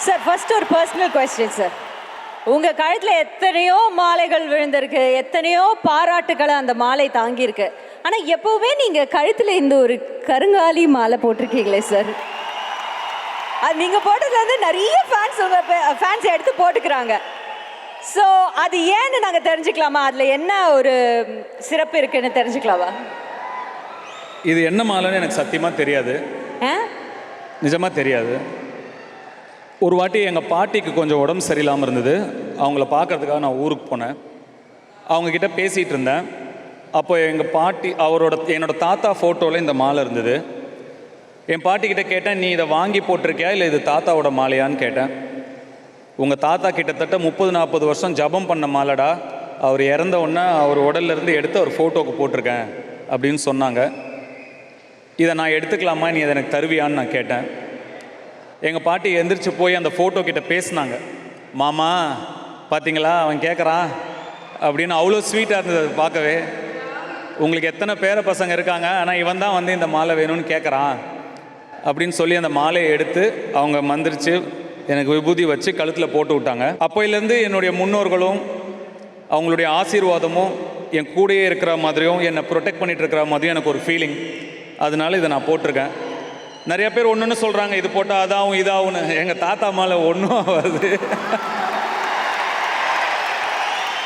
Sir first ஒரு personal question sir. உங்க கழுத்துல எத்தனையோ மாலைகள் விழுந்திருக்கு, எத்தனையோ பாராட்டுகளை அந்த மாலை தாங்கியிருக்கு. ஆனா எப்பவுமே நீங்க கழுத்துல இந்த ஒரு கருங்காலி மாலை போட்டிருக்கீங்களே சார். அது நீங்க போட்டதுல இருந்து நிறைய ஃபேன்ஸ் உங்க ஃபேன்ஸ் எடுத்து போட்டுக்கிறாங்க. ஸோ அது ஏன்னு நாங்க தெரிஞ்சுக்கலாமா? அதுல என்ன ஒரு சிறப்பு இருக்குன்னு தெரிஞ்சுக்கலாமா? இது என்ன மாலைன்னு எனக்கு சத்தியமாக தெரியாது, நிஜமாக தெரியாது. ஒரு வாட்டி எங்கள் பாட்டிக்கு கொஞ்சம் உடம்பு சரியில்லாமல் இருந்தது. அவங்கள பார்க்கறதுக்காக நான் ஊருக்கு போனேன். அவங்கக்கிட்ட பேசிகிட்டு இருந்தேன். அப்போ எங்கள் பாட்டி என்னோடய தாத்தா ஃபோட்டோவில் இந்த மாலை இருந்தது. என் பாட்டிக்கிட்ட கேட்டேன், நீ இதை வாங்கி போட்டிருக்கியா இல்லை இது தாத்தாவோட மாலையான்னு கேட்டேன். உங்கள் தாத்தா கிட்டத்தட்ட 30-40 வருஷம் ஜபம் பண்ண மாலைடா, அவர் இறந்த உடனே அவர் உடல்லேருந்து எடுத்து அவர் ஃபோட்டோவுக்கு போட்டிருக்கேன் அப்படின்னு சொன்னாங்க. இதை நான் எடுத்துக்கலாமா, நீ அதை எனக்கு தருவியான்னு நான் கேட்டேன். எங்கள் பாட்டி எந்திரிச்சு போய் அந்த ஃபோட்டோ கிட்ட பேசினாங்க. மாமா பார்த்தீங்களா அவன் கேட்குறான் அப்படின்னு. அவ்வளோ ஸ்வீட்டாக இருந்தது அது பார்க்கவே. உங்களுக்கு எத்தனை பேர பசங்க இருக்காங்க, ஆனால் இவன் தான் வந்து இந்த மாலை வேணும்னு கேட்குறான் அப்படின்னு சொல்லி அந்த மாலையை எடுத்து அவங்க மந்திரிச்சு எனக்கு விபூதி வச்சு கழுத்தில் போட்டு விட்டாங்க. அப்போயிலேருந்து என்னுடைய முன்னோர்களும் அவங்களுடைய ஆசீர்வாதமும் என் கூடயே இருக்கிற மாதிரியும் என்னை ப்ரொடெக்ட் பண்ணிகிட்டு இருக்கிற மாதிரியும் எனக்கு ஒரு ஃபீலிங். அதனால இதை நான் போட்டிருக்கேன். நிறைய பேர் ஒன்று சொல்கிறாங்க, இது போட்டால் அதாகும் இதாகும்னு. எங்கள் தாத்தா மாலை ஒன்றும் வருது.